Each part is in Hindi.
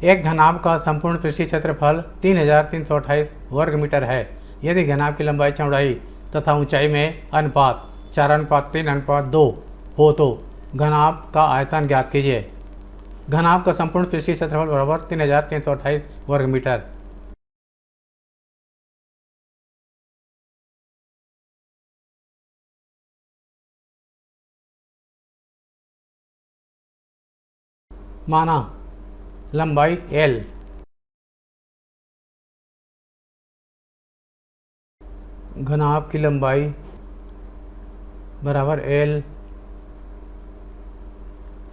एक घनाभ का संपूर्ण पृष्ठीय क्षेत्रफल 3328 वर्ग मीटर है। यदि घनाभ की लंबाई, चौड़ाई तथा ऊंचाई में अनुपात 4:3:2 हो तो घनाभ का आयतन ज्ञात कीजिए। घनाभ का संपूर्ण पृष्ठीय क्षेत्रफल बराबर 3328 वर्ग मीटर। माना लंबाई L, घनाभ की लंबाई बराबर L,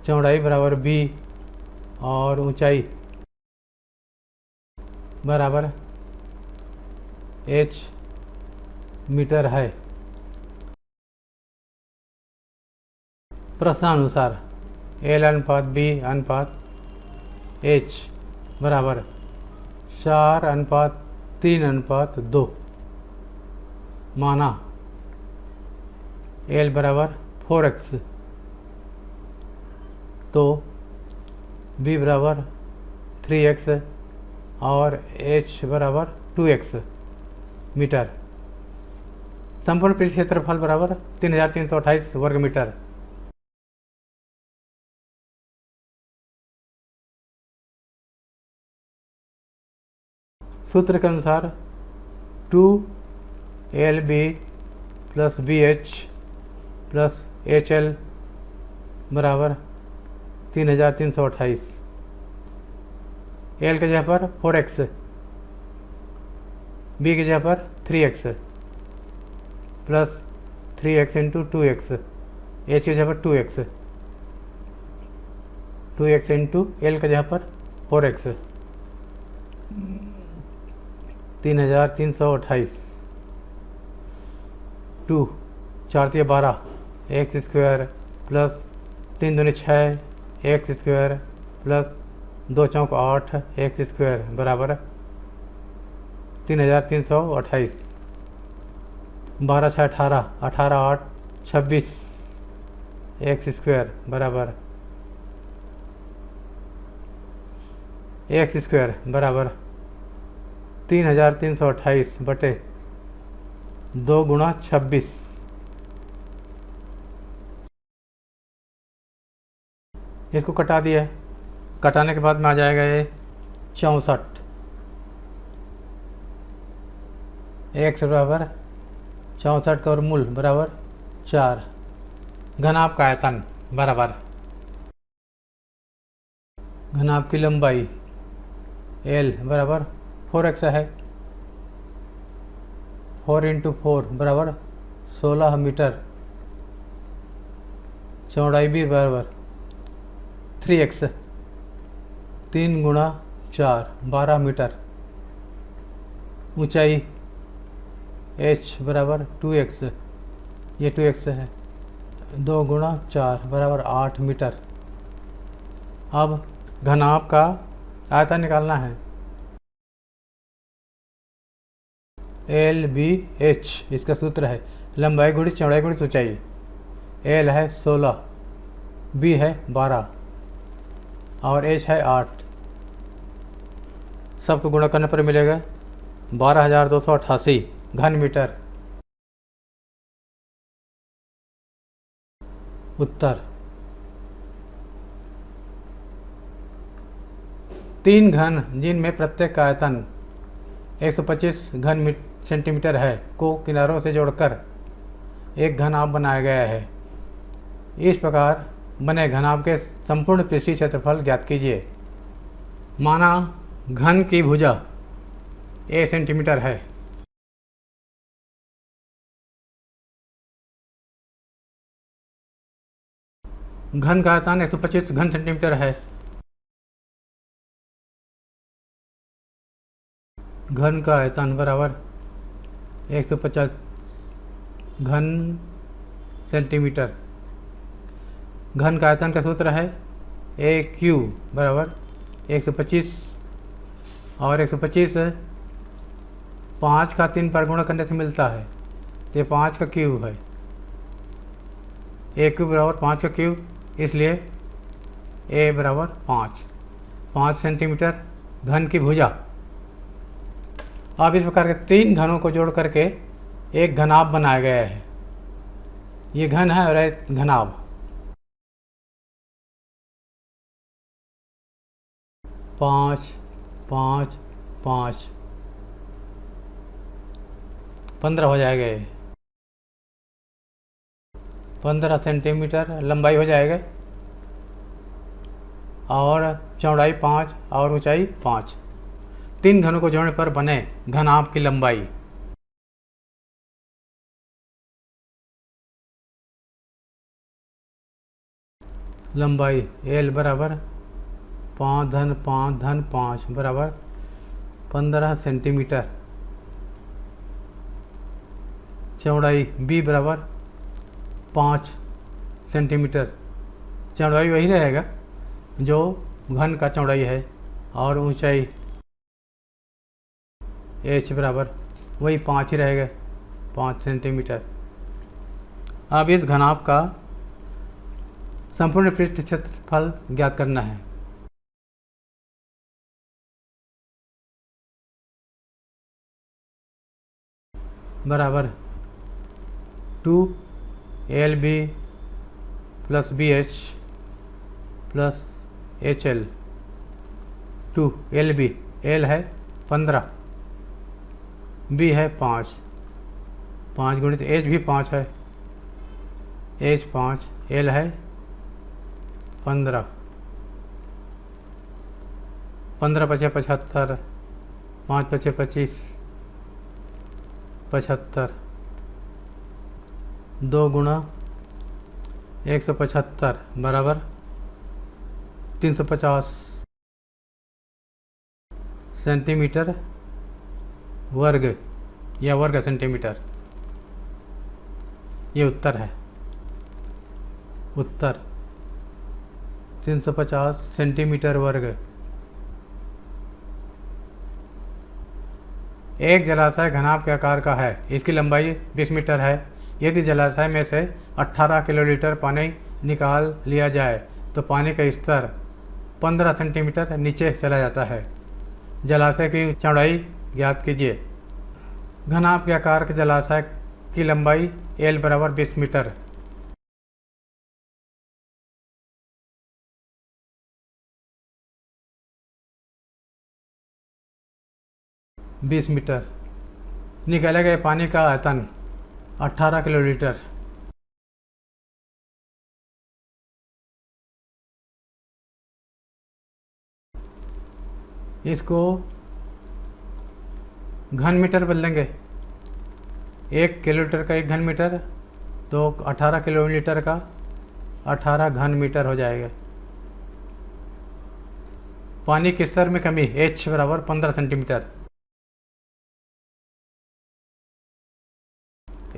चौड़ाई बराबर B और ऊंचाई बराबर h मीटर है। प्रश्नानुसार L अनुपात B अनुपात h बराबर 4:3:2 माना L बराबर 4x तो B बराबर 3x और h बराबर 2x मीटर। संपूर्ण पृष्ठ क्षेत्रफल बराबर 3328 वर्ग मीटर। सूत्र के अनुसार 2LB plus BH plus HL बराबर 3328। L की जगह पर 4x, B की जगह पर 3x plus 3x into 2x, H की जगह पर 2x इंटू L की जगह पर 4x, 3328। 2 4 × 12 x स्क्वायर प्लस 3 दूनी 6 x स्क्वायर प्लस 2 चौक 8 x स्क्वायर बराबर 3328। 12 6 18, 18 8 26 x स्क्वायर बराबर x स्क्वायर बराबर 3328 बटे 2 × 26। इसको कटा दिया, कटाने के बाद में आ जाएगा ये 64। x बराबर 64 का वर्गमूल बराबर 4। घनाभ का आयतन बराबर घनाभ की लंबाई L बराबर 4x है, 4 × 4 बराबर 16 मीटर। चौड़ाई भी बराबर 3x, 3 × 4 12 मीटर। ऊंचाई h बराबर 2x, ये 2x है, 2 × 4 बराबर 8 मीटर। अब घनाभ का आयतन निकालना है। LBH इसका सूत्र है लंबाई गुणित चौड़ाई गुणित ऊंचाई। L है 16, B है 12 और H है 8। सबको गुणा करने पर मिलेगा 12288 घन मीटर। उत्तर 3 घन जिनमें प्रत्येक का आयतन 125 घन सेंटीमीटर है को किनारों से जोड़कर एक घनाभ बनाया गया है। इस प्रकार बने घनाभ के संपूर्ण पृष्ठीय क्षेत्रफल ज्ञात कीजिए। माना घन की भुजा a सेंटीमीटर है, घन का आयतन 125 घन सेंटीमीटर है। घन का आयतन बराबर 150 घन सेंटीमीटर। घन का आयतन का सूत्र है AQ बराबर 125 और 125 5 का 3 पर गुणा करने से मिलता है, तो ये 5 का क्यूब है। AQ बराबर 5 का क्यूब, इसलिए A बराबर 5। 5 सेंटीमीटर घन की भुजा। अब इस प्रकार के 3 घनों को जोड़ करके एक घनाभ बनाया गया है। ये घन है और एक घनाभ। 5, 5, 5, 15 हो जाएगा। ये 15 सेंटीमीटर लंबाई हो जाएगा और चौड़ाई 5 और ऊंचाई 5। 3 घनों को जोड़ने पर बने घनाभ की लंबाई। लंबाई L बराबर 5 धन 5 धन 5 बराबर 15 सेंटीमीटर। चौड़ाई B बराबर 5 सेंटीमीटर। चौड़ाई वही रहेगा जो घन का चौड़ाई है और ऊंचाई H बराबर वही 5 ही रहेगा, 5 सेंटीमीटर। अब इस घनाभ का संपूर्ण पृष्ठ क्षेत्रफल ज्ञात करना है। बराबर 2LB plus BH plus HL। 2LB, L है 15, B है 5, 5 गुणित H भी 5 है, H 5, L है 15, 15 पचे 75, 5 पचे 25, 75, 2 गुणा 175 बराबर 350 सेंटीमीटर वर्ग या वर्ग सेंटीमीटर। ये उत्तर है। उत्तर 350 सेंटीमीटर वर्ग। एक जलाशय घनाभ के आकार का है। इसकी लंबाई 20 मीटर है। यदि जलाशय में से 18 किलोलीटर पानी निकाल लिया जाए तो पानी का स्तर 15 सेंटीमीटर नीचे चला जाता है। जलाशय की चौड़ाई ज्ञात कीजिए। घनाभ के आकार के जलाशय की लंबाई L बराबर 20 मीटर। निकाले गए पानी का आयतन 18 किलोलीटर। इसको घन मीटर बदल देंगे। 1 किलोलीटर का 1 घन मीटर, तो 18 किलोलीटर का 18 घन मीटर हो जाएगा। पानी के स्तर में कमी H बराबर 15 सेंटीमीटर।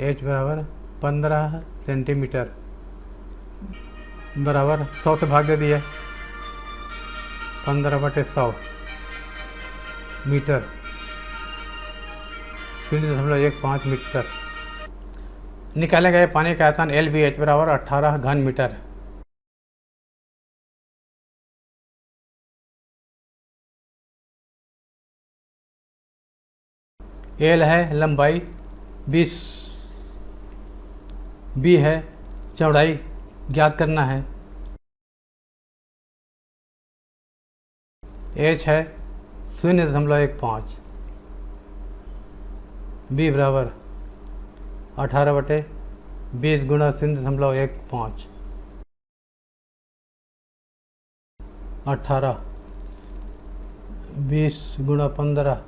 H बराबर 15 सेंटीमीटर बराबर 100 से भाग दे दिया। 15/100 मीटर 0.15 मीटर। निकाले गए पानी का आयतन LBH बराबर 18 घन मीटर। L है लंबाई 20, B है चौड़ाई ज्ञात करना है। H है 0.15। B बराबर 18/20 गुणा 0.15। 18, 20 गुणा 15,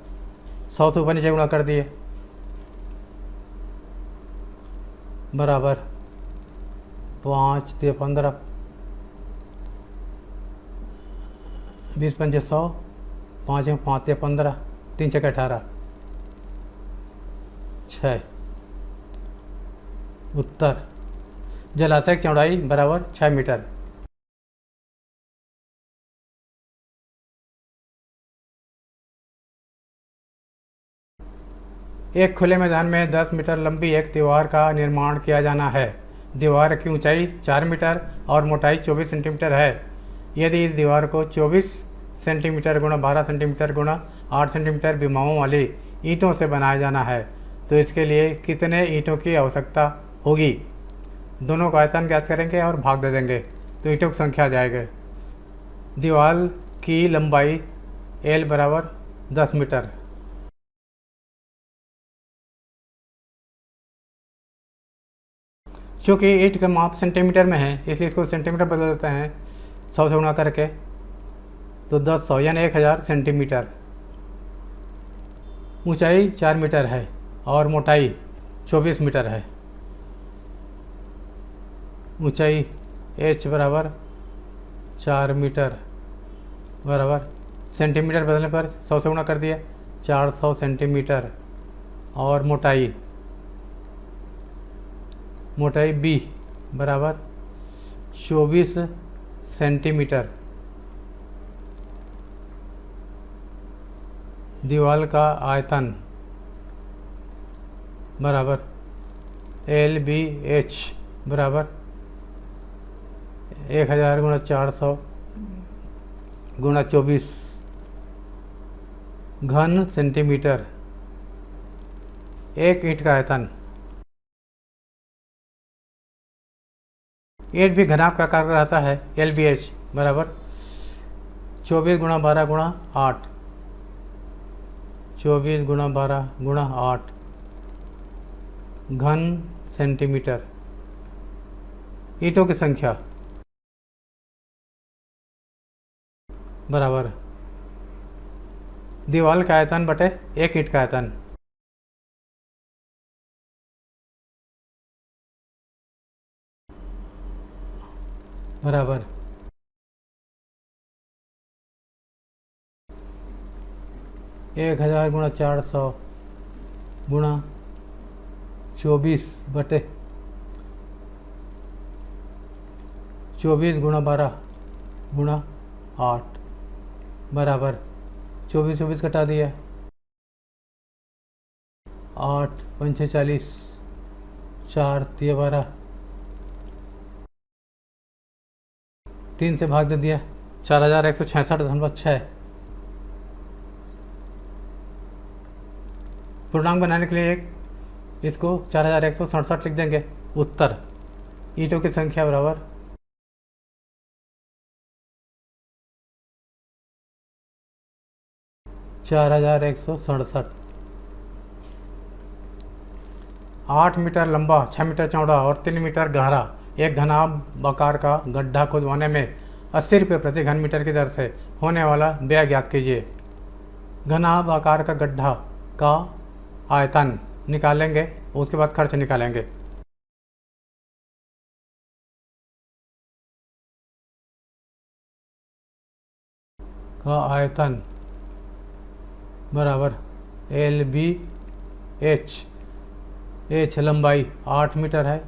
100 से ऊपर नीचे गुणा कर दिए बराबर 5 × 15, 20 × 5 = 100, 5 × 5 = 15, 3 × 6 = 18, 6। उत्तर जलाशय की चौड़ाई बराबर 6 मीटर। एक खुले मैदान में 10 मीटर लंबी एक दीवार का निर्माण किया जाना है। दीवार की ऊंचाई 4 मीटर और मोटाई 24 सेंटीमीटर है। यदि इस दीवार को 24 सेंटीमीटर गुणा 12 सेंटीमीटर गुणा 8 सेंटीमीटर विमाओं वाली ईंटों से बनाया जाना है तो इसके लिए कितने ईंटों की आवश्यकता होगी। दोनों का आयतन ज्ञात करेंगे और भाग दे देंगे तो ईंटों की संख्या आ जाएगी। दीवार की लंबाई L बराबर 10 मीटर। चूँकि ईंट का माप सेंटीमीटर में है इसलिए इसको सेंटीमीटर बदल देते हैं 100 से गुणा करके, तो 10 यानी 1000 सेंटीमीटर। ऊंचाई 4 मीटर है और मोटाई 24 मीटर है। ऊंचाई h बराबर 4 मीटर बराबर सेंटीमीटर बदलने पर 100 से गुणा कर दिया 400 सेंटीमीटर और मोटाई b बराबर 24 सेंटीमीटर। दीवार का आयतन बराबर LBH बराबर 1000 गुणा 400 गुणा 24 घन सेंटीमीटर। एक ईंट का आयतन। ईंट भी घनाभ का आकार रहता है। LBH बराबर 24 गुणा 12 गुणा 8, 24 गुणा 12 गुणा 8 घन सेंटीमीटर। ईंटों की संख्या बराबर दीवार का आयतन बटे एक ईंट का आयतन। बराबर 1000 गुणा 400 गुणा 24 बटे 24 गुणा 12 गुणा 8 बराबर 24 कटा दिया 8 पंचे 40 4 तिया 12 3 से भाग दे दिया 4166.6। पूर्णांक बनाने के लिए इसको 4167 लिख देंगे। उत्तर ईंटों की संख्या बराबर 4167। 8 मीटर लंबा 6 मीटर चौड़ा और 3 मीटर गहरा एक घनाभ आकार का गड्ढा खुदवाने में 80 रुपये प्रति घन मीटर की दर से होने वाला व्यय ज्ञात कीजिए। घनाभ आकार का गड्ढा का आयतन निकालेंगे, उसके बाद खर्च निकालेंगे। का आयतन बराबर LBH। H लंबाई 8 मीटर है,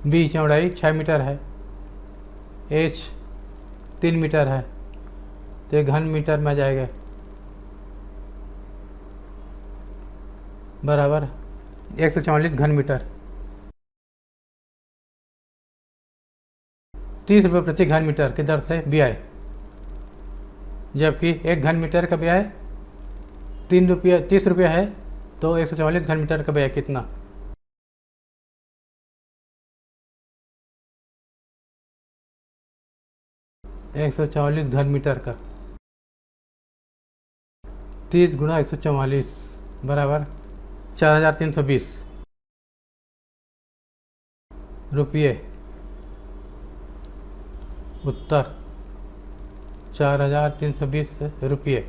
B चौड़ाई 6 मीटर है, H 3 मीटर है तो घन मीटर में आ जाएगा। बराबर 144 घन मीटर। 30 रुपये प्रति घन मीटर की दर से व्यय, जबकि एक घन मीटर का व्यय 30 रुपये है तो 144 घन मीटर का व्यय कितना। एक 144 घन मीटर का 30 गुणा 144 बराबर 4320 रुपये। उत्तर 4320 रुपये।